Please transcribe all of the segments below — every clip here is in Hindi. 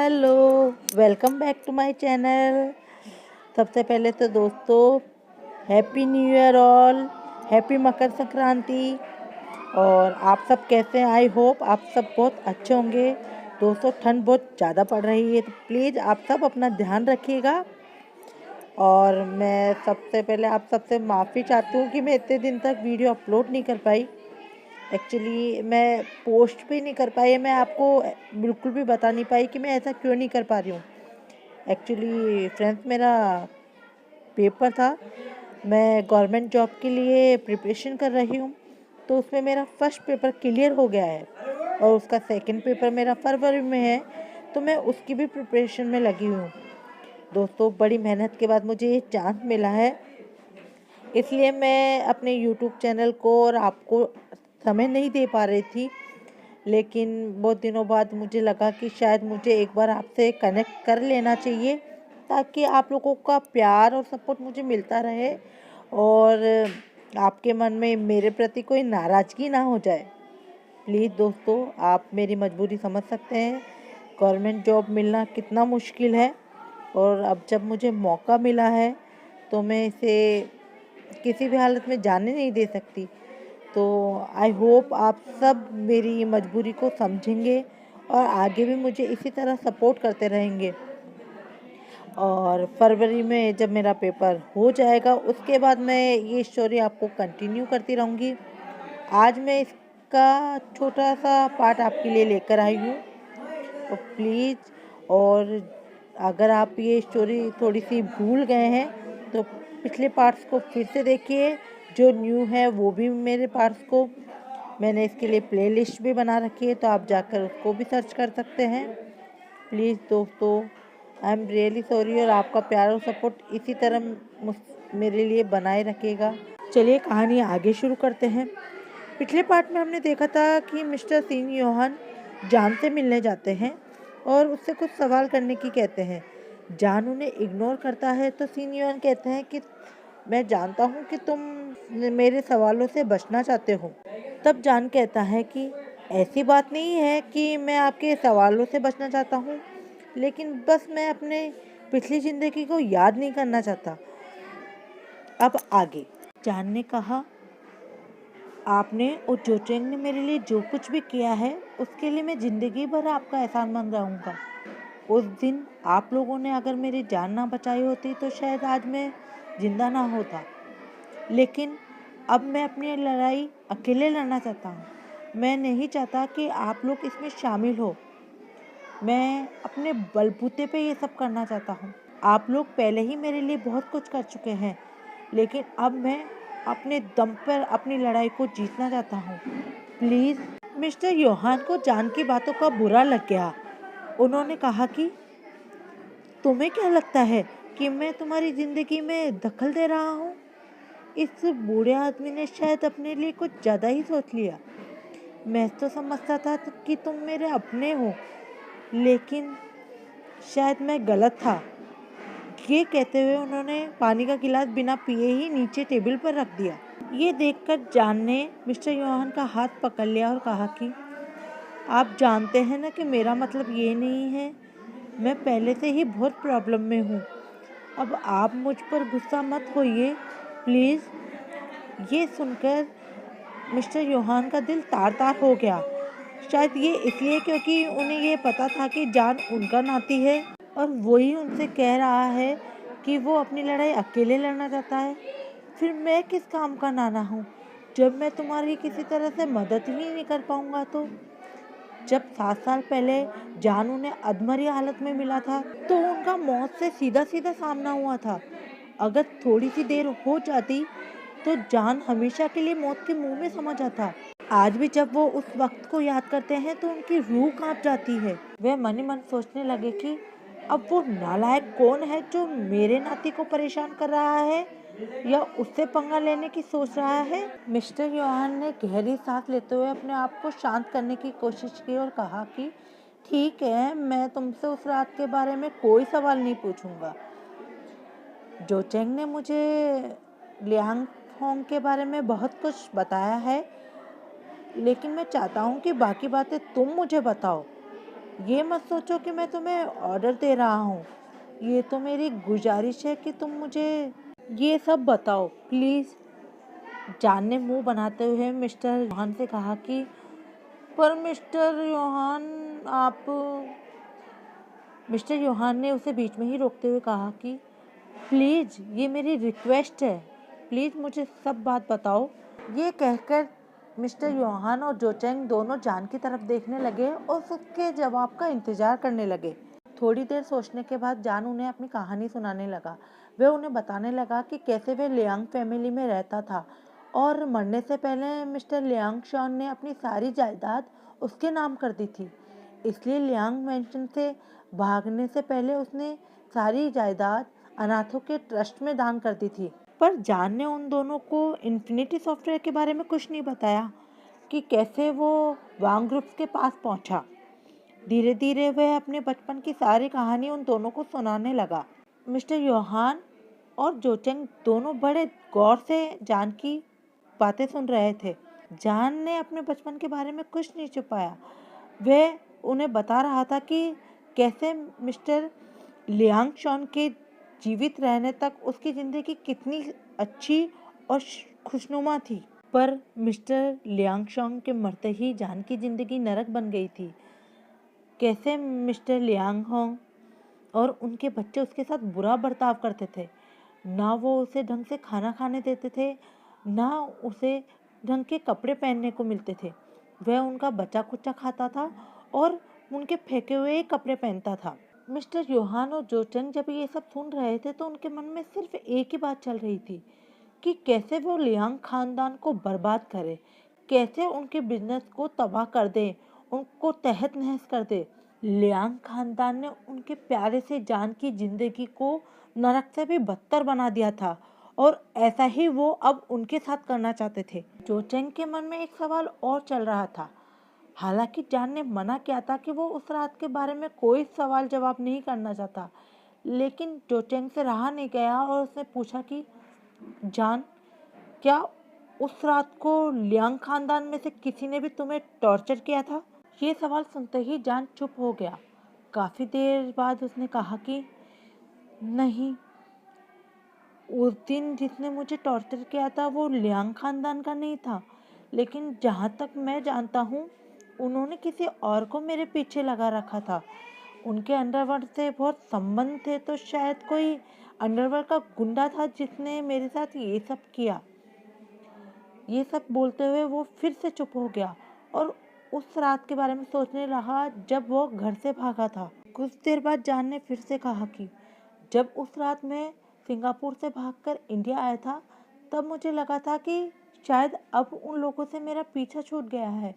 Hello, welcome back to my channel. सबसे पहले तो दोस्तों happy new year all, happy Makar Sankranti. और आप सब कैसे हैं? आई होप आप सब बहुत अच्छे होंगे। दोस्तों ठंड बहुत ज़्यादा पड़ रही है, तो प्लीज़ आप सब अपना ध्यान रखिएगा। और मैं सबसे पहले आप सबसे माफ़ी चाहती हूँ कि मैं इतने दिन तक वीडियो अपलोड नहीं कर पाई। एक्चुअली मैं पोस्ट भी नहीं कर पाई, मैं आपको बिल्कुल भी बता नहीं पाई कि मैं ऐसा क्यों नहीं कर पा रही हूँ। एक्चुअली फ्रेंड्स, मेरा पेपर था, मैं गवर्नमेंट जॉब के लिए प्रिपरेशन कर रही हूँ। तो उसमें मेरा फर्स्ट पेपर क्लियर हो गया है और उसका सेकंड पेपर मेरा फरवरी में है, तो मैं उसकी भी प्रिपरेशन में लगी हूँ। दोस्तों बड़ी मेहनत के बाद मुझे ये चांस मिला है, इसलिए मैं अपने यूट्यूब चैनल को और आपको समय नहीं दे पा रही थी। लेकिन बहुत दिनों बाद मुझे लगा कि शायद मुझे एक बार आपसे कनेक्ट कर लेना चाहिए, ताकि आप लोगों का प्यार और सपोर्ट मुझे मिलता रहे और आपके मन में मेरे प्रति कोई नाराज़गी ना हो जाए। प्लीज़ दोस्तों, आप मेरी मजबूरी समझ सकते हैं। गवर्नमेंट जॉब मिलना कितना मुश्किल है, और अब जब मुझे मौका मिला है तो मैं इसे किसी भी हालत में जाने नहीं दे सकती। तो आई होप आप सब मेरी मजबूरी को समझेंगे और आगे भी मुझे इसी तरह सपोर्ट करते रहेंगे। और फरवरी में जब मेरा पेपर हो जाएगा, उसके बाद मैं ये स्टोरी आपको कंटिन्यू करती रहूँगी। आज मैं इसका छोटा सा पार्ट आपके लिए लेकर आई हूँ, तो प्लीज़, और अगर आप ये स्टोरी थोड़ी सी भूल गए हैं तो पिछले पार्ट्स को फिर से देखिए। जो न्यू है वो भी मेरे पार्ट्स को मैंने इसके लिए प्लेलिस्ट भी बना रखी है, तो आप जाकर उसको भी सर्च कर सकते हैं। प्लीज़ दोस्तों, आई एम रियली सॉरी, और आपका प्यार और सपोर्ट इसी तरह मेरे लिए बनाए रखिएगा। चलिए कहानी आगे शुरू करते हैं। पिछले पार्ट में हमने देखा था कि मिस्टर सीन योहान जान से मिलने जाते हैं और उससे कुछ सवाल करने की कहते हैं। जान उन्हें इग्नोर करता है, तो सीन योहान कहते हैं कि मैं जानता हूँ कि तुम मेरे सवालों से बचना चाहते हो। तब जान कहता है कि ऐसी बात नहीं है कि मैं आपके सवालों से बचना चाहता हूँ, लेकिन बस मैं अपने पिछली ज़िंदगी को याद नहीं करना चाहता। अब आगे जान ने कहा, आपने और जोचेंग ने मेरे लिए जो कुछ भी किया है, उसके लिए मैं ज़िंदगी भर आपका एहसानमंद रहूँगा। उस दिन आप लोगों ने अगर मेरी जान ना बचाई होती तो शायद आज मैं जिंदा ना होता। लेकिन अब मैं अपनी लड़ाई अकेले लड़ना चाहता हूँ। मैं नहीं चाहता कि आप लोग इसमें शामिल हो। मैं अपने बलबूते पे ये सब करना चाहता हूँ। आप लोग पहले ही मेरे लिए बहुत कुछ कर चुके हैं, लेकिन अब मैं अपने दम पर अपनी लड़ाई को जीतना चाहता हूँ। प्लीज़। मिस्टर योहान को जान की बातों का बुरा लग गया। उन्होंने कहा कि तुम्हें क्या लगता है कि मैं तुम्हारी ज़िंदगी में दखल दे रहा हूँ? इस बूढ़े आदमी ने शायद अपने लिए कुछ ज़्यादा ही सोच लिया। मैं तो समझता था कि तुम मेरे अपने हो, लेकिन शायद मैं गलत था। ये कहते हुए उन्होंने पानी का गिलास बिना पिए ही नीचे टेबल पर रख दिया। ये देखकर जान ने मिस्टर योहान का हाथ पकड़ लिया और कहा कि आप जानते हैं ना कि मेरा मतलब ये नहीं है। मैं पहले से ही बहुत प्रॉब्लम में हूँ। अब आप मुझ पर गुस्सा मत होइए प्लीज़। ये सुनकर मिस्टर योहान का दिल तार तार हो गया। शायद ये इसलिए क्योंकि उन्हें ये पता था कि जान उनका नाती है और वही उनसे कह रहा है कि वो अपनी लड़ाई अकेले लड़ना चाहता है। फिर मैं किस काम का नाना हूँ जब मैं तुम्हारी किसी तरह से मदद ही नहीं कर पाऊँगा। तो जब 7 साल पहले जान उन्हें अधमरी हालत में मिला था, तो उनका मौत से सीधा सीधा सामना हुआ था। अगर थोड़ी सी देर हो जाती तो जान हमेशा के लिए मौत के मुंह में समा जाता। आज भी जब वो उस वक्त को याद करते हैं तो उनकी रूह कांप जाती है। वे मन ही मन सोचने लगे कि अब वो नालायक कौन है जो मेरे नाती को परेशान कर रहा है या उससे पंगा लेने की सोच रहा है। मिस्टर योहान ने गहरी सांस लेते हुए अपने आप को शांत करने की कोशिश की और कहा कि ठीक है, मैं तुमसे उस रात के बारे में कोई सवाल नहीं पूछूंगा। जोचेंग ने मुझे लियांग होंग के बारे में बहुत कुछ बताया है, लेकिन मैं चाहता हूँ कि बाकी बातें तुम मुझे बताओ। ये मत सोचो कि मैं तुम्हें ऑर्डर दे रहा हूँ, ये तो मेरी गुजारिश है कि तुम मुझे ये सब बताओ प्लीज़। जान ने मुंह बनाते हुए मिस्टर योहान से कहा कि पर मिस्टर योहान आप। मिस्टर योहान ने उसे बीच में ही रोकते हुए कहा कि प्लीज़ ये मेरी रिक्वेस्ट है, प्लीज़ मुझे सब बात बताओ। ये कहकर मिस्टर योहान और जोचेंग दोनों जान की तरफ देखने लगे और उसके जवाब का इंतजार करने लगे। थोड़ी देर सोचने के बाद जान उन्हें अपनी कहानी सुनाने लगा। वह उन्हें बताने लगा कि कैसे वह लियांग फैमिली में रहता था और मरने से पहले मिस्टर लियांग शॉन ने अपनी सारी जायदाद उसके नाम कर दी थी। इसलिए लियांग मैंशन से भागने से पहले उसने सारी जायदाद अनाथों के ट्रस्ट में दान कर दी थी। पर जान ने उन दोनों को इन्फिनिटी सॉफ्टवेयर के बारे में कुछ नहीं बताया कि कैसे वो वांग ग्रुप्स के पास पहुंचा। धीरे धीरे वह अपने बचपन की सारी कहानी उन दोनों को सुनाने लगा। मिस्टर योहान और जोचेंग दोनों बड़े गौर से जान की बातें सुन रहे थे। जान ने अपने बचपन के बारे में कुछ नहीं छुपाया। वह उन्हें बता रहा था कि कैसे मिस्टर लियांग शॉन के जीवित रहने तक उसकी जिंदगी कितनी अच्छी और खुशनुमा थी। पर मिस्टर लियांग शॉन के मरते ही जान की जिंदगी नरक बन गई थी। कैसे मिस्टर लियांग होंग और उनके बच्चे उसके साथ बुरा बर्ताव करते थे। ना वो उसे ढंग से खाना खाने देते थे, ना उसे ढंग के कपड़े पहनने को मिलते थे। वह उनका बचा कुचा खाता था और उनके फेंके हुए कपड़े पहनता था। मिस्टर योहान और जोचेंग जब ये सब सुन रहे थे तो उनके मन में सिर्फ एक ही बात चल रही थी कि कैसे वो लियांग खानदान को बर्बाद करे, कैसे उनके बिजनेस को तबाह कर दे, उनको तहत नहस कर दे। लियांग खानदान ने उनके प्यारे से जान की जिंदगी को नरक से भी बदतर बना दिया था और ऐसा ही वो अब उनके साथ करना चाहते थे। जोचेंग के मन में एक सवाल और चल रहा था। हालांकि जान ने मना किया था कि वो उस रात के बारे में कोई सवाल जवाब नहीं करना चाहता, लेकिन जोचेंग से रहा नहीं गया और उसने पूछा कि जान, क्या उस रात को लियांग खानदान में से किसी ने भी तुम्हें टॉर्चर किया था? ये सवाल सुनते ही जान चुप हो गया। काफी देर बाद उसने कहा कि नहीं, उस दिन जिसने मुझे टॉर्चर किया था वो लियांग खानदान का नहीं था, लेकिन जहाँ तक मैं जानता हूँ उन्होंने किसी और को मेरे पीछे लगा रखा था। उनके अंडरवर्ल्ड से बहुत संबंध थे, तो शायद कोई अंडरवर्ल्ड का गुंडा था जिसने मेरे साथ ये सब किया। ये सब बोलते हुए वो फिर से चुप हो गया और उस रात के बारे में सोचने लगा जब वो घर से भागा था। कुछ देर बाद जान ने फिर से कहा कि जब उस रात मैं सिंगापुर से भागकर इंडिया आया था तब मुझे लगा था कि शायद अब उन लोगों से मेरा पीछा छूट गया है,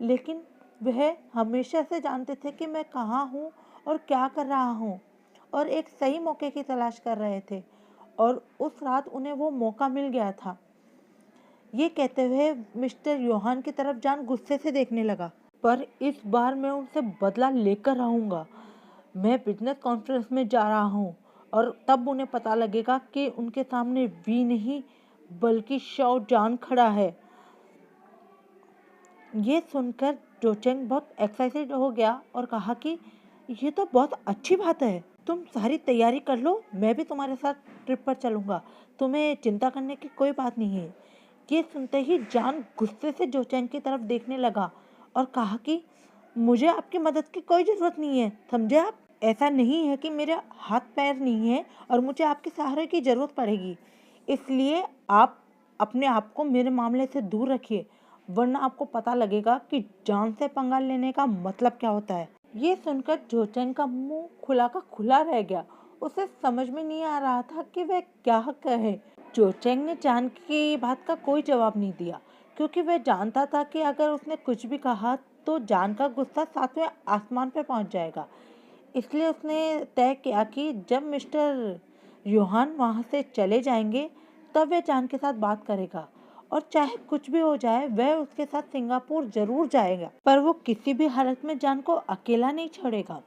लेकिन वह हमेशा से जानते थे कि मैं कहाँ हूँ और क्या कर रहा हूँ और एक सही मौके की तलाश कर रहे थे, और उस रात उन्हें वो मौका मिल गया था। ये कहते हुए मिस्टर योहान की तरफ जान गुस्से से देखने लगा। पर इस बार मैं उनसे बदला लेकर रहूँगा। मैं बिजनेस कॉन्फ्रेंस में जा रहा हूँ और तब उन्हें पता लगेगा कि उनके सामने वी नहीं बल्कि शाओ जान खड़ा है। ये सुनकर जोचेंग बहुत एक्साइटेड हो गया और कहा कि ये तो बहुत अच्छी बात है, तुम सारी तैयारी कर लो, मैं भी तुम्हारे साथ ट्रिप पर चलूँगा, तुम्हें चिंता करने की कोई बात नहीं है। ये सुनते ही जान गुस्से से जोचेंग की तरफ देखने लगा और कहा कि मुझे आपकी मदद की कोई ज़रूरत नहीं है, समझे आप? ऐसा नहीं है कि मेरे हाथ पैर नहीं है और मुझे आपके सहारे की ज़रूरत पड़ेगी, इसलिए आप अपने आप को मेरे मामले से दूर रखिए, वरना आपको पता लगेगा कि जान से पंगा लेने का मतलब क्या होता है। ये सुनकर जोचेंग का मुंह खुला का खुला रह गया। उसे समझ में नहीं आ रहा था कि वह क्या कहे। जोचेंग ने जान की बात का कोई जवाब नहीं दिया, क्योंकि वह जानता था कि अगर उसने कुछ भी कहा तो जान का गुस्सा सातवें आसमान पर पहुंच जाएगा। इसलिए उसने तय किया कि जब मिस्टर योहान वहां से चले जाएंगे तब वह जान के साथ बात करेगा, और चाहे कुछ भी हो जाए वह उसके साथ सिंगापुर जरूर जाएगा, पर वो किसी भी हालत में जान को अकेला नहीं छोड़ेगा।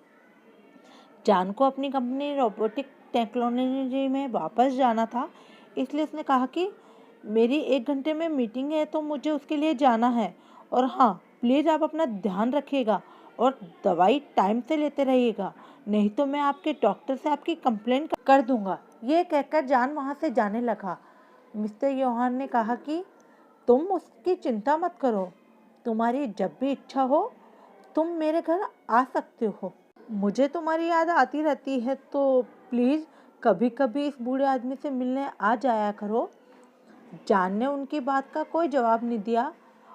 जान को अपनी कंपनी रोबोटिक टेक्नोलॉजी में वापस जाना था, इसलिए उसने कहा कि मेरी 1 घंटे में मीटिंग है तो मुझे उसके लिए जाना है, और हाँ प्लीज़ आप अपना ध्यान रखिएगा और दवाई टाइम से लेते रहिएगा, नहीं तो मैं आपके डॉक्टर से आपकी कंप्लेंट कर दूंगा। ये कहकर जान वहाँ से जाने लगा। मिस्टर योहान ने कहा कि तुम उसकी चिंता मत करो, तुम्हारी जब भी इच्छा हो तुम मेरे घर आ सकते हो। मुझे तुम्हारी याद आती रहती है, तो प्लीज़ कभी कभी इस बूढ़े आदमी से मिलने आ जाया करो। जान ने उनकी बात का कोई जवाब नहीं दिया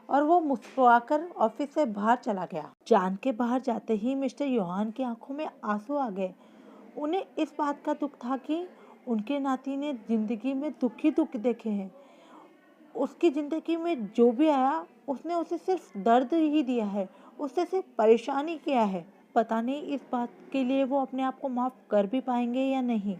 और वो मुस्कुराकर ऑफिस से बाहर चला गया। जान के बाहर जाते ही मिस्टर योहान की आंखों में आंसू आ गए। उन्हें इस बात का दुख था कि उनके नाती ने जिंदगी में दुख ही दुख देखे हैं। उसकी ज़िंदगी में जो भी आया उसने उसे सिर्फ दर्द ही दिया है, उससे सिर्फ परेशानी किया है। पता नहीं इस बात के लिए वो अपने आप को माफ़ कर भी पाएंगे या नहीं।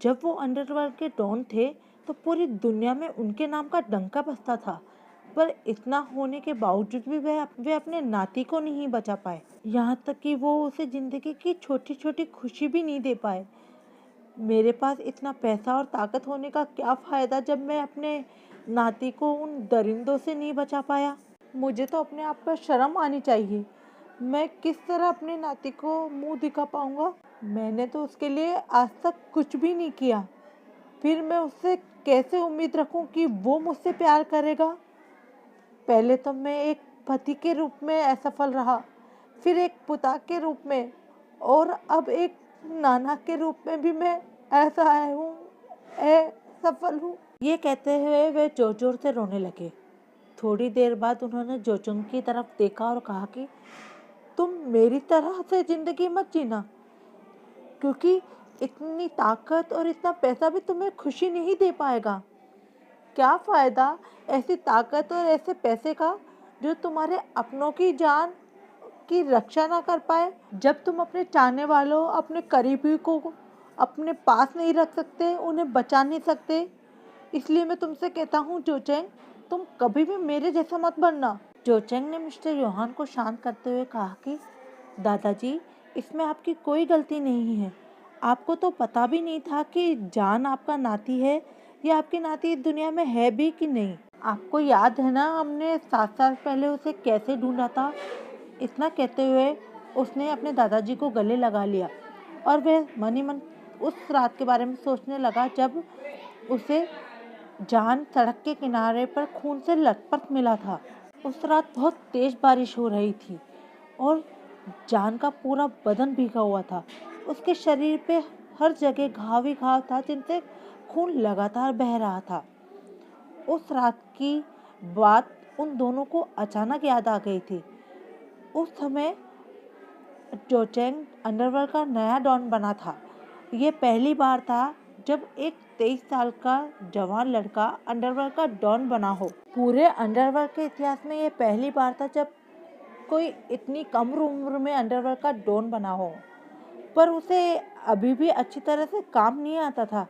जब वो अंडरवर्ल्ड के डॉन थे तो पूरी दुनिया में उनके नाम का डंका बजता था, पर इतना होने के बावजूद भी वे अपने नाती को नहीं बचा पाए। यहाँ तक कि वो उसे ज़िंदगी की छोटी छोटी खुशी भी नहीं दे पाए। मेरे पास इतना पैसा और ताकत होने का क्या फ़ायदा जब मैं अपने नाती को उन दरिंदों से नहीं बचा पाया। मुझे तो अपने आप पर शर्म आनी चाहिए। मैं किस तरह अपने नाती को मुंह दिखा पाऊंगा। मैंने तो उसके लिए आज तक कुछ भी नहीं किया, फिर मैं उससे कैसे उम्मीद रखूं कि वो मुझसे प्यार करेगा। पहले तो मैं एक पति के रूप में असफल रहा, फिर एक पिता के रूप में, और अब एक नाना के रूप में भी मैं ऐसा हूँ, असफल हूँ। ये कहते हुए वे जोर जोर से रोने लगे। थोड़ी देर बाद उन्होंने जोचुंग की तरफ देखा और कहा कि तुम मेरी तरह से जिंदगी मत जीना, क्योंकि इतनी ताकत और इतना पैसा भी तुम्हें खुशी नहीं दे पाएगा। क्या फ़ायदा ऐसी ताकत और ऐसे पैसे का जो तुम्हारे अपनों की जान की रक्षा ना कर पाए। जब तुम अपने चाहने वालों, अपने करीबी को अपने पास नहीं रख सकते, उन्हें बचा नहीं सकते, इसलिए मैं तुमसे कहता हूँ जोचेंग, तुम कभी भी मेरे जैसा मत बनना। जोचेंग ने मिस्टर योहान को शांत करते हुए कहा कि दादाजी, इसमें आपकी कोई गलती नहीं है। आपको तो पता भी नहीं था कि जान आपका नाती है या आपकी नाती इस दुनिया में है भी कि नहीं। आपको याद है ना, हमने 7 साल पहले उसे कैसे ढूंढा था। इतना कहते हुए उसने अपने दादाजी को गले लगा लिया और वह मन ही मन उस रात के बारे में सोचने लगा जब उसे जान सड़क के किनारे पर खून से लथपथ मिला था। उस रात बहुत तेज बारिश हो रही थी और जान का पूरा बदन भीगा हुआ था। उसके शरीर पे हर जगह घाव ही घाव था, जिनसे खून लगातार बह रहा था। उस रात की बात उन दोनों को अचानक याद आ गई थी। उस समय जोचेंग अंडरवर्ल्ड का नया डॉन बना था। ये पहली बार था जब एक 23 साल का जवान लड़का अंडरवर्ल्ड का डॉन बना हो। पूरे अंडरवर्ल्ड के इतिहास में ये पहली बार था जब कोई इतनी कम उम्र में अंडरवर्ल्ड का डॉन बना हो। पर उसे अभी भी अच्छी तरह से काम नहीं आता था,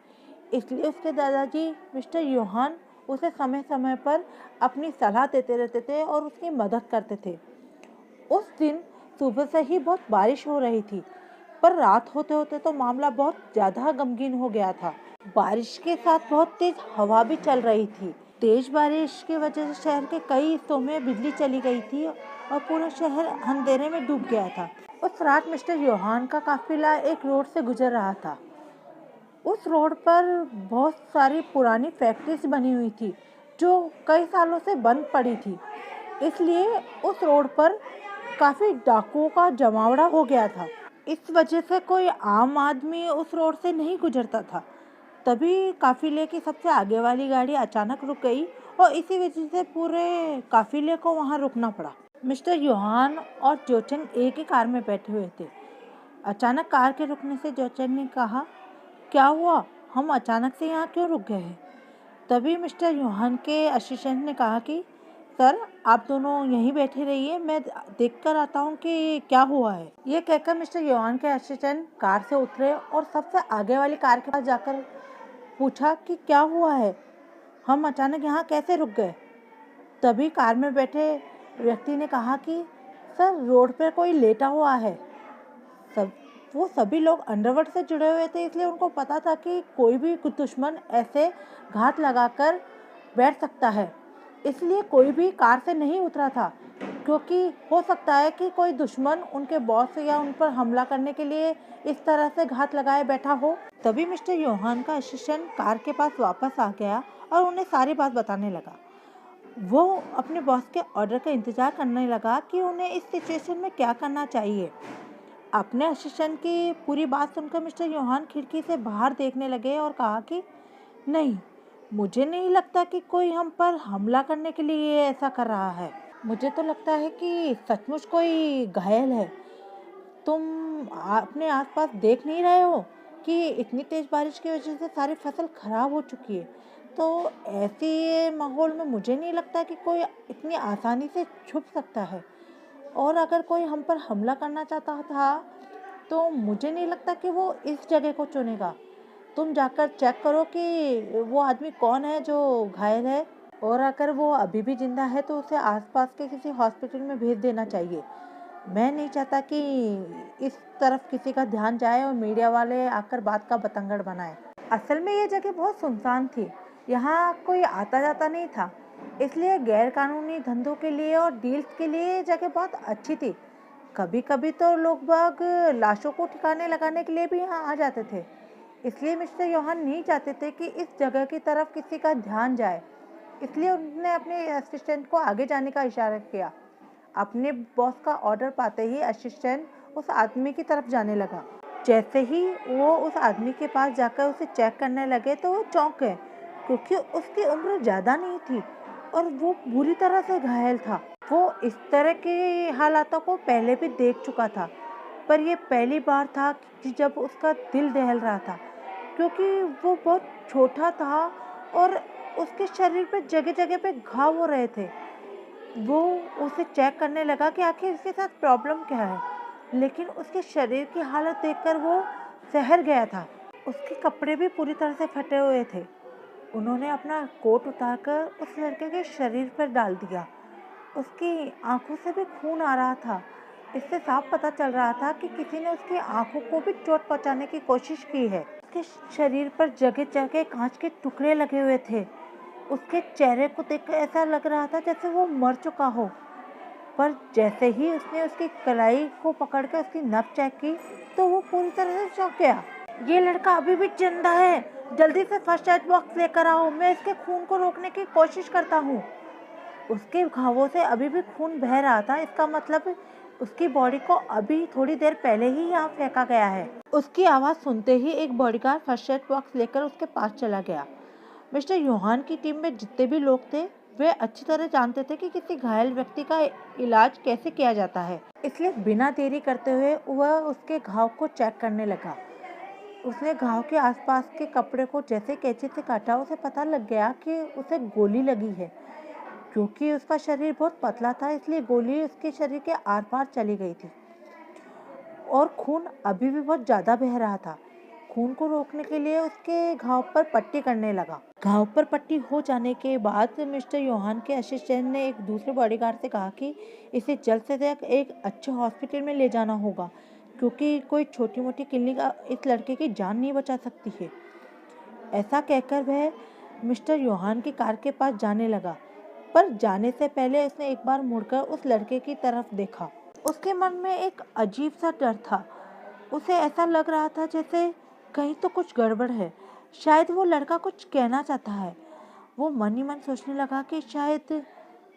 इसलिए उसके दादाजी मिस्टर योहान उसे समय समय पर अपनी सलाह देते रहते थे और उसकी मदद करते थे। उस दिन सुबह से ही बहुत बारिश हो रही थी, पर रात होते होते तो मामला बहुत ज़्यादा गमगीन हो गया था। बारिश के साथ बहुत तेज हवा भी चल रही थी। तेज बारिश की वजह से शहर के कई हिस्सों में बिजली चली गई थी और पूरा शहर अंधेरे में डूब गया था। उस रात मिस्टर योहान का काफिला एक रोड से गुजर रहा था। उस रोड पर बहुत सारी पुरानी फैक्ट्रीज बनी हुई थी जो कई सालों से बंद पड़ी थी, इसलिए उस रोड पर काफी डाकुओं का जमावड़ा हो गया था। इस वजह से कोई आम आदमी उस रोड से नहीं गुजरता था। तभी काफिले की सबसे आगे वाली गाड़ी अचानक रुक गई और इसी वजह से पूरे काफिले को वहां रुकना पड़ा। मिस्टर योहान और जोचेंग एक ही कार में बैठे हुए थे। अचानक कार के रुकने से जोचेंग ने कहा, क्या हुआ, हम अचानक से यहाँ क्यों रुक गए हैं? तभी मिस्टर योहान के असिस्टेंट ने कहा कि सर, आप दोनों यहीं बैठे रहिए, मैं देख कर आता हूँ कि क्या हुआ है। ये कहकर मिस्टर योहान के असिस्टेंट कार से उतरे और सबसे आगे वाली कार के पास जाकर पूछा कि क्या हुआ है, हम अचानक यहाँ कैसे रुक गए। तभी कार में बैठे व्यक्ति ने कहा कि सर, रोड पर कोई लेटा हुआ है। वो सभी लोग अंडरवर्ल्ड से जुड़े हुए थे, इसलिए उनको पता था कि कोई भी दुश्मन ऐसे घात लगाकर बैठ सकता है, इसलिए कोई भी कार से नहीं उतरा था। क्योंकि हो सकता है कि कोई दुश्मन उनके बॉस या उन पर हमला करने के लिए इस तरह से घात लगाए बैठा हो। तभी मिस्टर योहान का असिस्टेंट कार के पास वापस आ गया और उन्हें सारी बात बताने लगा। वो अपने बॉस के ऑर्डर का इंतजार करने लगा कि उन्हें इस सिचुएशन में क्या करना चाहिए। अपने असिस्टेंट की पूरी बात सुनकर मिस्टर योहान खिड़की से बाहर देखने लगे और कहा कि नहीं, मुझे नहीं लगता कि कोई हम पर हमला करने के लिए ऐसा कर रहा है। मुझे तो लगता है कि सचमुच कोई घायल है। तुम अपने आसपास देख नहीं रहे हो कि इतनी तेज बारिश की वजह से सारी फसल खराब हो चुकी है। तो ऐसे माहौल में मुझे नहीं लगता कि कोई इतनी आसानी से छुप सकता है। और अगर कोई हम पर हमला करना चाहता था तो मुझे नहीं लगता कि वो इस जगह को चुनेगा। तुम जाकर चेक करो कि वो आदमी कौन है जो घायल है, और अगर वो अभी भी जिंदा है तो उसे आसपास के किसी हॉस्पिटल में भेज देना चाहिए। मैं नहीं चाहता कि इस तरफ किसी का ध्यान जाए और मीडिया वाले आकर बात का बतंगड़ बनाए। असल में ये जगह बहुत सुनसान थी, यहाँ कोई आता जाता नहीं था, इसलिए गैर कानूनी धंधों के लिए और डील्स के लिए ये जगह बहुत अच्छी थी। कभी कभी तो लोग बाग लाशों को ठिकाने लगाने के लिए भी यहाँ आ जाते थे। इसलिए मिस्टर योहान नहीं चाहते थे कि इस जगह की तरफ किसी का ध्यान जाए, इसलिए उन्होंने अपने असिस्टेंट को आगे जाने का इशारा किया। अपने बॉस का ऑर्डर पाते ही असिस्टेंट उस आदमी की तरफ जाने लगा। जैसे ही वो उस आदमी के पास जाकर उसे चेक करने लगे तो वो चौंक गए, क्योंकि उसकी उम्र ज़्यादा नहीं थी और वो बुरी तरह से घायल था। वो इस तरह के हालातों को पहले भी देख चुका था, पर ये पहली बार था कि जब उसका दिल दहल रहा था, क्योंकि वो बहुत छोटा था और उसके शरीर पे जगह जगह पे घाव हो रहे थे। वो उसे चेक करने लगा कि आखिर इसके साथ प्रॉब्लम क्या है, लेकिन उसके शरीर की हालत देखकर वो सहर गया था। उसके कपड़े भी पूरी तरह से फटे हुए थे। उन्होंने अपना कोट उतारकर उस लड़के के शरीर पर डाल दिया। उसकी आंखों से भी खून आ रहा था। इससे साफ पता चल रहा था कि किसी ने उसकी आंखों को भी चोट पहुंचाने की कोशिश की है। उसके शरीर पर जगह जगह कांच के टुकड़े लगे हुए थे। उसके चेहरे को देखकर ऐसा लग रहा था जैसे वो मर चुका हो। पर जैसे ही उसने उसकी कलाई को पकड़कर उसकी नब्ज चेक की तो वो पूरी तरह से चौंक गया। ये लड़का अभी भी जिंदा है, जल्दी से फर्स्ट एड बॉक्स लेकर आओ, मैं इसके खून को रोकने की कोशिश करता हूँ। उसके घावों से अभी भी खून बह रहा था, इसका मतलब उसकी बॉडी को अभी थोड़ी देर पहले ही यहाँ फेंका गया है। उसकी आवाज़ सुनते ही एक बॉडीगार्ड फर्स्ट एड बॉक्स लेकर उसके पास चला गया। मिस्टर योहान की टीम में जितने भी लोग थे वे अच्छी तरह जानते थे कि किसी घायल व्यक्ति का इलाज कैसे किया जाता है, इसलिए बिना देरी करते हुए वह उसके घाव को चेक करने लगा। उसने घाव के आसपास के कपड़े को जैसे कैंची से काटा, उसे पता लग गया कि उसे गोली लगी है। क्योंकि उसका शरीर बहुत पतला था, इसलिए गोली उसके शरीर के आर पार चली गई थी और खून अभी भी बहुत ज़्यादा बह रहा था। खून को रोकने के लिए उसके घाव पर पट्टी करने लगा। घाव पर पट्टी हो जाने के बाद मिस्टर योहान के असिस्टेंट ने एक दूसरे बॉडीगार्ड से कहा कि इसे जल्द से जल्द एक अच्छे हॉस्पिटल में ले जाना होगा, क्योंकि कोई छोटी मोटी क्लिनिक इस लड़के की जान नहीं बचा सकती है। ऐसा कहकर वह मिस्टर योहान की कार के पास जाने लगा, पर जाने से पहले उसने एक बार मुड़कर उस लड़के की तरफ देखा। उसके मन में एक अजीब सा डर था। उसे ऐसा लग रहा था जैसे कहीं तो कुछ गड़बड़ है, शायद वो लड़का कुछ कहना चाहता है। वो मन ही मन सोचने लगा कि शायद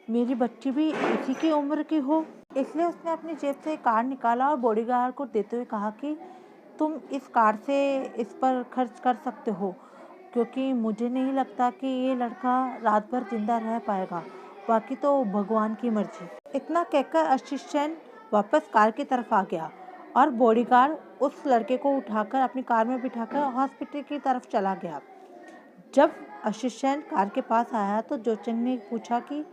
मेरी बच्ची भी इसी की उम्र की हो। इसलिए उसने अपनी जेब से कार्ड निकाला और बॉडीगार्ड को देते हुए कहा कि तुम इस कार्ड से इस पर खर्च कर सकते हो, क्योंकि मुझे नहीं लगता कि ये लड़का रात भर जिंदा रह पाएगा, बाकी तो भगवान की मर्जी। इतना कहकर असिस्टेंट वापस कार की तरफ आ गया और बॉडीगार्ड उस लड़के को उठाकर अपनी कार में बिठाकर हॉस्पिटल की तरफ चला गया। जब असिस्टेंट कार के पास आया तो जोचेंग ने पूछा कि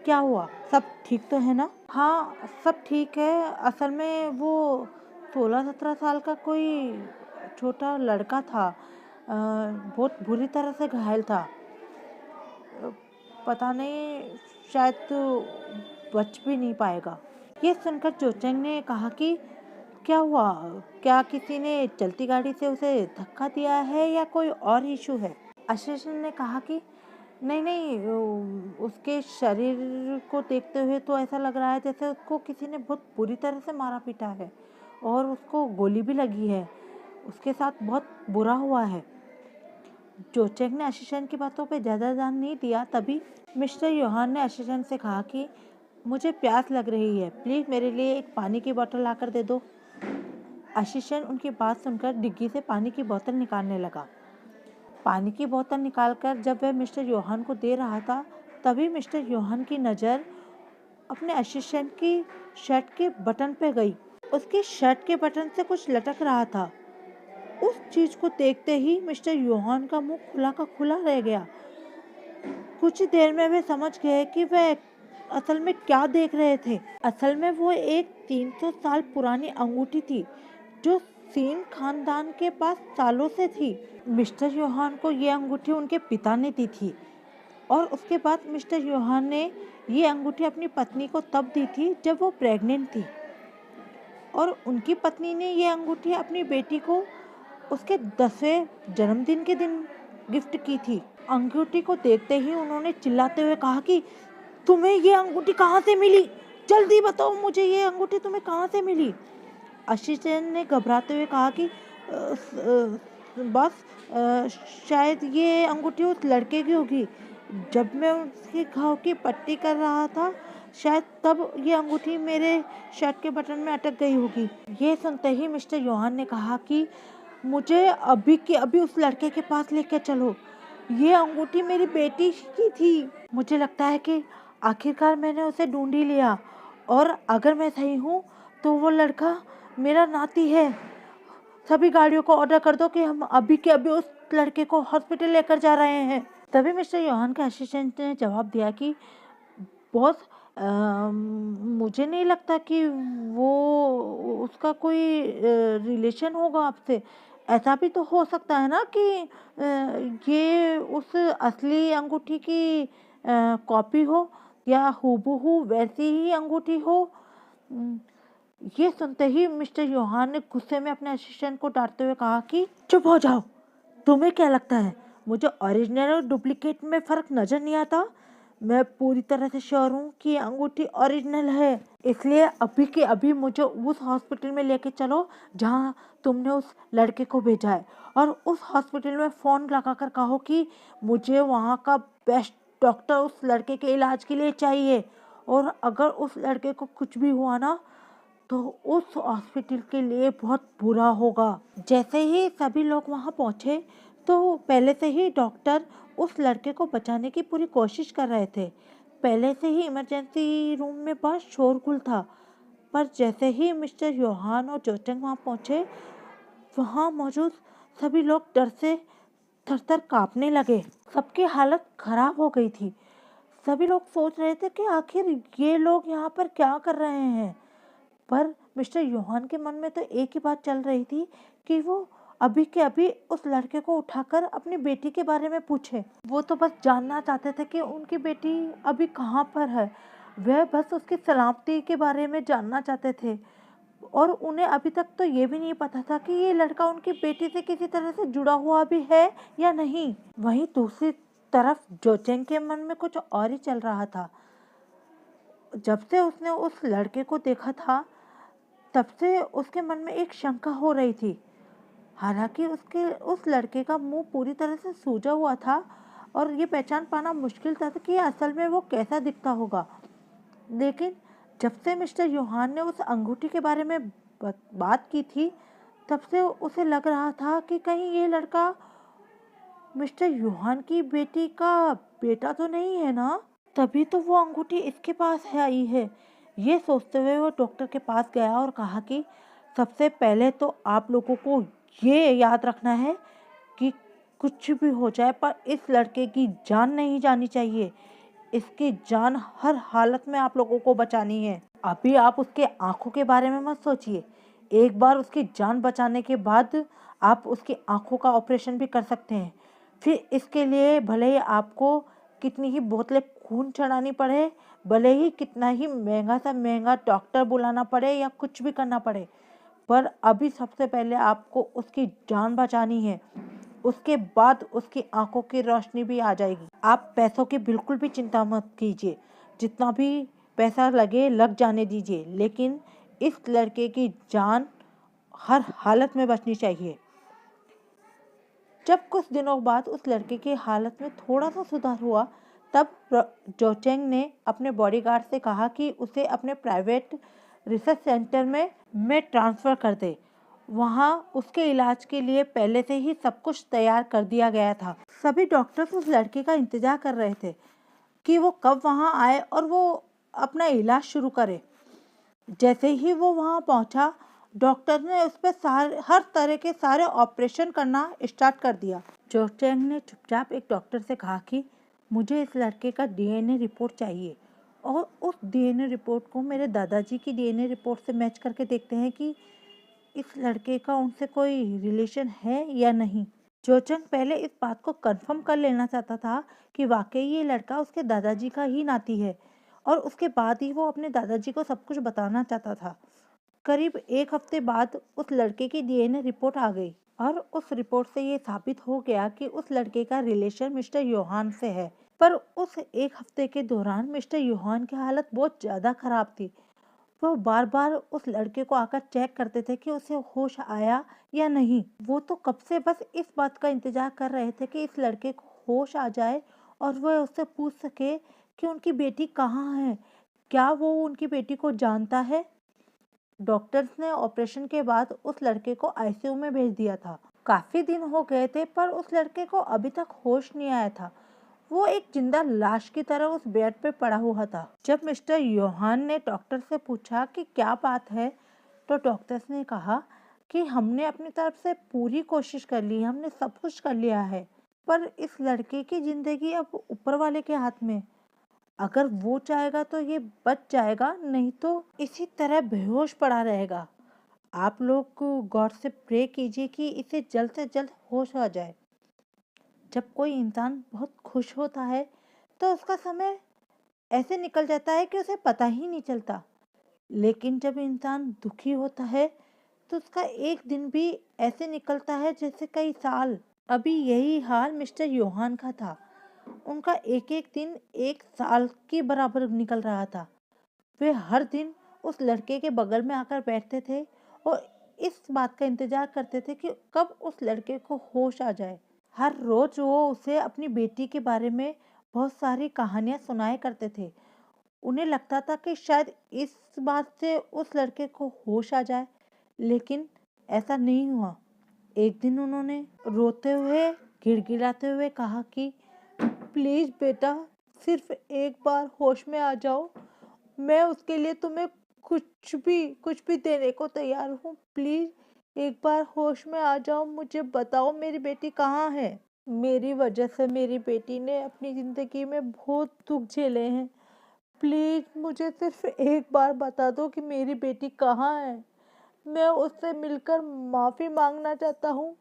क्या हुआ, सब ठीक तो है ना? हाँ, सब ठीक है। असल में वो 16-17 साल का कोई छोटा लड़का था, बहुत बुरी तरह से घायल था। पता नहीं, शायद तो बच भी नहीं पाएगा। ये सुनकर जोचेंग ने कहा कि क्या हुआ, क्या किसी ने चलती गाड़ी से उसे धक्का दिया है या कोई और इशू है? असिस्टेंट ने कहा कि नहीं नहीं, उसके शरीर को देखते हुए तो ऐसा लग रहा है जैसे उसको किसी ने बहुत बुरी तरह से मारा पीटा है और उसको गोली भी लगी है। उसके साथ बहुत बुरा हुआ है। जोचेंग ने असिस्टेंट की बातों पे ज़्यादा ध्यान नहीं दिया। तभी मिस्टर योहान ने असिस्टेंट से कहा कि मुझे प्यास लग रही है, प्लीज़ मेरे लिए एक पानी की बोतल लाकर दे दो। असिस्टेंट उनकी बात सुनकर डिग्गी से पानी की बोतल निकालने लगा। पानी की बोतल निकालकर जब वह मिस्टर योहान को दे रहा था, तभी मिस्टर योहान की नज़र अपने असिस्टेंट की शर्ट के बटन पे गई। उसकी शर्ट के बटन से कुछ लटक रहा था। उस चीज को देखते ही मिस्टर योहान का मुंह खुला का खुला रह गया। कुछ देर में वे समझ गए कि वह असल में क्या देख रहे थे। असल में वो एक 300 साल पुरानी अंगूठी थी जो सीन खानदान के पास सालों से थी। मिस्टर योहान को ये अंगूठी उनके पिता ने दी थी और उसके बाद मिस्टर योहान ने ये अंगूठी अपनी पत्नी को तब दी थी जब वो प्रेग्नेंट थी और उनकी पत्नी ने ये अंगूठी अपनी बेटी को उसके 10वें जन्मदिन के दिन गिफ्ट की थी। अंगूठी को देखते ही उन्होंने चिल्लाते हुए कहा कि तुम्हें ये अंगूठी कहाँ से मिली? जल्दी बताओ मुझे, ये अंगूठी तुम्हें कहाँ से मिली? असिस्टेंट ने घबराते हुए कहा कि बस शायद ये अंगूठी उस लड़के की होगी। जब मैं उसके घाव की पट्टी कर रहा था, शायद तब ये अंगूठी मेरे शर्ट के बटन में अटक गई होगी। ये सुनते ही मिस्टर योहान ने कहा कि मुझे अभी के अभी उस लड़के के पास लेकर चलो। ये अंगूठी मेरी बेटी की थी। मुझे लगता है कि आखिरकार मैंने उसे ढूंढ ही लिया और अगर मैं सही हूँ तो वो लड़का मेरा नाती है। सभी गाड़ियों को ऑर्डर कर दो कि हम अभी के अभी उस लड़के को हॉस्पिटल लेकर जा रहे हैं। तभी मिस्टर योहान के असिस्टेंट ने जवाब दिया कि बॉस, मुझे नहीं लगता कि वो उसका कोई रिलेशन होगा आपसे। ऐसा भी तो हो सकता है ना कि ये उस असली अंगूठी की कॉपी हो या हूबहू वैसी ही अंगूठी हो। अम, ये सुनते ही मिस्टर योहान ने गुस्से में अपने असिस्टेंट को डांटते हुए कहा कि चुप हो जाओ। तुम्हें क्या लगता है मुझे ओरिजिनल और डुप्लीकेट में फर्क नजर नहीं आता? मैं पूरी तरह से श्योर हूँ कि ये अंगूठी ओरिजिनल है। इसलिए अभी के अभी मुझे उस हॉस्पिटल में लेके चलो जहाँ तुमने उस लड़के को भेजा है और उस हॉस्पिटल में फ़ोन लगाकर कहो कि मुझे वहाँ का बेस्ट डॉक्टर उस लड़के के इलाज के लिए चाहिए और अगर उस लड़के को कुछ भी हुआ ना तो उस हॉस्पिटल के लिए बहुत बुरा होगा। जैसे ही सभी लोग वहां पहुंचे तो पहले से ही डॉक्टर उस लड़के को बचाने की पूरी कोशिश कर रहे थे। पहले से ही इमरजेंसी रूम में बहुत शोरगुल था। पर जैसे ही मिस्टर योहान और जोचेंग वहां पहुंचे, वहां मौजूद सभी लोग डर से थर-थर कांपने लगे। सबकी हालत खराब हो गई थी। सभी लोग सोच रहे थे कि आखिर ये लोग यहाँ पर क्या कर रहे हैं। पर मिस्टर योहान के मन में तो एक ही बात चल रही थी कि वो अभी के अभी उस लड़के को उठाकर अपनी बेटी के बारे में पूछे। वो तो बस जानना चाहते थे कि उनकी बेटी अभी कहाँ पर है। वह बस उसकी सलामती के बारे में जानना चाहते थे और उन्हें अभी तक तो ये भी नहीं पता था कि ये लड़का उनकी बेटी से किसी तरह से जुड़ा हुआ भी है या नहीं। वहीं दूसरी तरफ जोचेंग के मन में कुछ और ही चल रहा था। जब से उसने उस लड़के को देखा था तब से उसके मन में एक शंका हो रही थी। हालांकि उसके उस लड़के का मुंह पूरी तरह से सूजा हुआ था और ये पहचान पाना मुश्किल था कि असल में वो कैसा दिखता होगा। लेकिन जब से मिस्टर योहान ने उस अंगूठी के बारे में बात की थी तब से उसे लग रहा था कि कहीं ये लड़का मिस्टर योहान की बेटी का बेटा तो नहीं है ना। तभी तो वो अंगूठी इसके पास है आई है। ये सोचते हुए वो डॉक्टर के पास गया और कहा कि सबसे पहले तो आप लोगों को ये याद रखना है कि कुछ भी हो जाए पर इस लड़के की जान नहीं जानी चाहिए। इसकी जान हर हालत में आप लोगों को बचानी है। अभी आप उसके आंखों के बारे में मत सोचिए। एक बार उसकी जान बचाने के बाद आप उसकी आंखों का ऑपरेशन भी कर सकते हैं। फिर इसके लिए भले ही आपको कितनी ही बोतलें खून चढ़ानी पड़े, भले ही कितना ही महंगा सा महंगा डॉक्टर बुलाना पड़े या कुछ भी करना पड़े, पर अभी सबसे पहले आपको उसकी जान बचानी है। उसके बाद उसकी आंखों की रोशनी भी आ जाएगी। आप पैसों की बिल्कुल भी चिंता मत कीजिए, जितना भी पैसा लगे लग जाने दीजिए, लेकिन इस लड़के की जान हर हालत में बचनी चाहिए। जब कुछ दिनों बाद उस लड़के की हालत में थोड़ा सा सुधार हुआ, तब जोचेंग ने अपने बॉडीगार्ड से कहा कि उसे अपने प्राइवेट रिसर्च सेंटर में ट्रांसफ़र कर दे। वहाँ उसके इलाज के लिए पहले से ही सब कुछ तैयार कर दिया गया था। सभी डॉक्टर्स उस लड़के का इंतजार कर रहे थे कि वो कब वहाँ आए और वो अपना इलाज शुरू करे। जैसे ही वो वहाँ पहुँचा, डॉक्टर ने उस पर हर तरह के सारे ऑपरेशन करना स्टार्ट कर दिया। जोचेंग ने चुपचाप एक डॉक्टर से कहा कि मुझे इस लड़के का डीएनए रिपोर्ट चाहिए और उस डीएनए रिपोर्ट को मेरे दादाजी की डीएनए रिपोर्ट से मैच करके देखते हैं कि इस लड़के का उनसे कोई रिलेशन है या नहीं। जोचेंग पहले इस बात को कंफर्म कर लेना चाहता था कि वाकई ये लड़का उसके दादाजी का ही नाती है, और उसके बाद ही वो अपने दादाजी को सब कुछ बताना चाहता था। करीब एक हफ्ते बाद उस लड़के की डीएनए रिपोर्ट आ गई और उस रिपोर्ट से ये साबित हो गया कि उस लड़के का रिलेशन मिस्टर योहान से है। पर उस एक हफ्ते के दौरान मिस्टर योहान की हालत बहुत ज़्यादा खराब थी। वो बार बार उस लड़के को आकर चेक करते थे कि उसे होश आया या नहीं। वो तो कब से बस इस बात का इंतजार कर रहे थे कि इस लड़के को होश आ जाए और वह उससे पूछ सके कि उनकी बेटी कहाँ है, क्या वो उनकी बेटी को जानता है। डॉक्टर्स ने ऑपरेशन के बाद उस लड़के को आईसीयू में भेज दिया था। काफी दिन हो गए थे पर उस लड़के को अभी तक होश नहीं आया था। वो एक जिंदा लाश की तरह उस बेड पे पड़ा हुआ था। जब मिस्टर योहान ने डॉक्टर से पूछा कि क्या बात है, तो डॉक्टर्स ने कहा कि हमने अपनी तरफ से पूरी कोशिश कर ली, हमने सब कुछ कर लिया है, पर इस लड़के की जिंदगी अब ऊपर वाले के हाथ में। अगर वो चाहेगा तो ये बच जाएगा, नहीं तो इसी तरह बेहोश पड़ा रहेगा। आप लोग गॉड से प्रे कीजिए कि इसे जल्द से जल्द होश आ जाए। जब कोई इंसान बहुत खुश होता है तो उसका समय ऐसे निकल जाता है कि उसे पता ही नहीं चलता, लेकिन जब इंसान दुखी होता है तो उसका एक दिन भी ऐसे निकलता है जैसे कई साल। अभी यही हाल मिस्टर योहान का था। उनका एक एक दिन एक साल के बराबर निकल रहा था। वे हर दिन उस लड़के के बगल में आकर बैठते थे और इस बात का इंतजार करते थे कि कब उस लड़के को होश आ जाए। हर रोज वो उसे अपनी बेटी के बारे में बहुत सारी कहानियां सुनाया करते थे। उन्हें लगता था कि शायद इस बात से उस लड़के को होश आ जाए, लेकिन ऐसा नहीं हुआ। एक दिन उन्होंने रोते हुए गिड़गिड़ाते हुए कहा कि प्लीज बेटा, सिर्फ एक बार होश में आ जाओ, मैं उसके लिए तुम्हें कुछ भी देने को तैयार हूँ। प्लीज एक बार होश में आ जाओ, मुझे बताओ मेरी बेटी कहाँ है। मेरी वजह से मेरी बेटी ने अपनी जिंदगी में बहुत दुख झेले हैं। प्लीज मुझे सिर्फ एक बार बता दो कि मेरी बेटी कहाँ है। मैं उससे मिलकर माफी मांगना चाहता हूँ।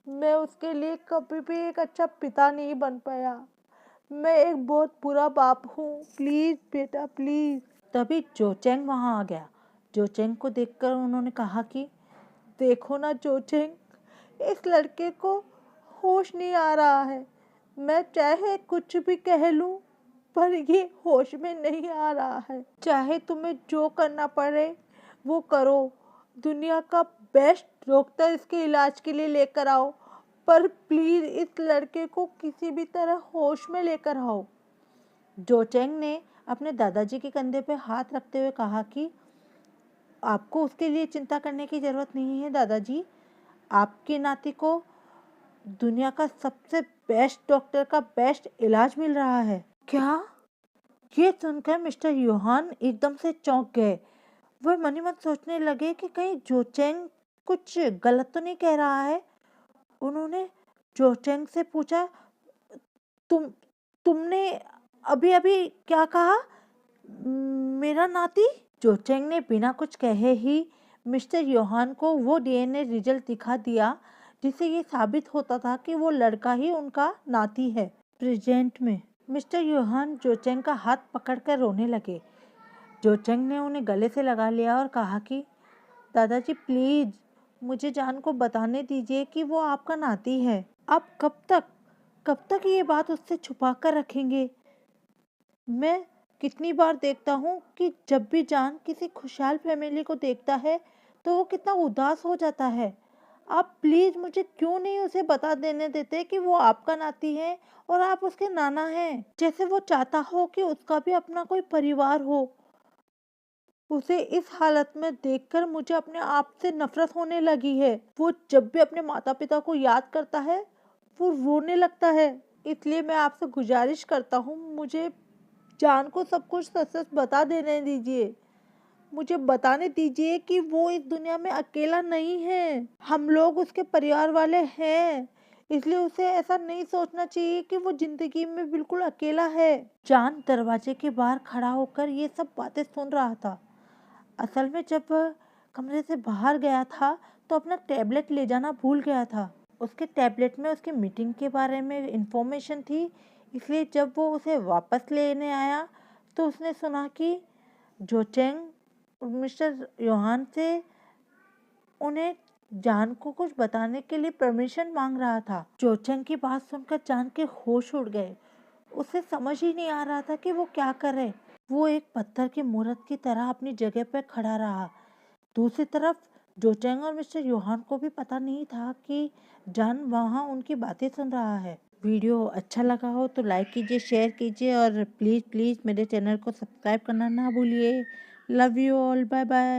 मैं उसके लिए कभी भी एक अच्छा पिता नहीं बन पाया। मैं एक बहुत बुरा बाप हूँ। प्लीज बेटा, प्लीज। तभी जोचेंग वहां आ गया। जोचेंग को देखकर उन्होंने कहा कि देखो ना जोचेंग, इस लड़के को होश नहीं आ रहा है। मैं चाहे कुछ भी कह लूं, पर ये होश में नहीं आ रहा है। चाहे तुम्हें जो करना पड़े वो करो। दुनिया का बेस्ट डॉक्टर इसके इलाज के लिए लेकर आओ, पर प्लीज इस लड़के को किसी भी तरह होश में लेकर आओ। जोचेंग ने अपने दादाजी के कंधे पर हाथ रखते हुए कहा कि आपको उसके लिए चिंता करने की जरूरत नहीं है दादाजी। आपके नाती को दुनिया का सबसे बेस्ट डॉक्टर का बेस्ट इलाज मिल रहा है। क्या? ये सुनकर मिस्टर योहान एकदम से चौंक गए। वह मन ही मन सोचने लगे कि कहीं जोचेंग कुछ गलत तो नहीं कह रहा है। उन्होंने जोचेंग से पूछा, तुम तुमने अभी अभी क्या कहा? मेरा नाती? जोचेंग ने बिना कुछ कहे ही मिस्टर योहान को वो डीएनए रिजल्ट दिखा दिया, जिससे ये साबित होता था कि वो लड़का ही उनका नाती है। प्रेजेंट में मिस्टर योहान जोचेंग का हाथ पकड़कर रोने लगे। जोचेंग ने उन्हें गले से लगा लिया और कहा कि दादाजी प्लीज मुझे जान को बताने दीजिए कि वो आपका नाती है। आप कब तक कब तक ये बात उससे छुपा कर रखेंगे? मैं कितनी बार देखता हूँ कि जब भी जान किसी खुशहाल फैमिली को देखता है तो वो कितना उदास हो जाता है। आप प्लीज मुझे क्यों नहीं उसे बता देने देते कि वो आपका नाती है और आप उसके नाना हैं, जैसे वो चाहता हो कि उसका भी अपना कोई परिवार हो। उसे इस हालत में देखकर मुझे अपने आप से नफरत होने लगी है। वो जब भी अपने माता पिता को याद करता है वो रोने लगता है। इसलिए मैं आपसे गुजारिश करता हूँ, मुझे जान को सब कुछ सच-सच बता देने दीजिए। मुझे बताने दीजिए कि वो इस दुनिया में अकेला नहीं है। हम लोग उसके परिवार वाले हैं। इसलिए उसे ऐसा नहीं सोचना चाहिए कि वो जिंदगी में बिल्कुल अकेला है। जान दरवाजे के बाहर खड़ा होकर ये सब बातें सुन रहा था। असल में जब वह कमरे से बाहर गया था तो अपना टैबलेट ले जाना भूल गया था। उसके टैबलेट में उसकी मीटिंग के बारे में इंफॉर्मेशन थी। इसलिए जब वो उसे वापस लेने आया तो उसने सुना कि जोचेंग मिस्टर योहान से उन्हें जान को कुछ बताने के लिए परमिशन मांग रहा था। जोचेंग की बात सुनकर जान के होश उड़ गए। उसे समझ ही नहीं आ रहा था कि वो क्या करे। वो एक पत्थर की मूर्त की तरह अपनी जगह पर खड़ा रहा। दूसरी तरफ जोचेंग और मिस्टर योहान को भी पता नहीं था कि जान वहाँ उनकी बातें सुन रहा है। वीडियो अच्छा लगा हो तो लाइक कीजिए, शेयर कीजिए और प्लीज़ प्लीज़ मेरे चैनल को सब्सक्राइब करना ना भूलिए। Love you all, bye bye.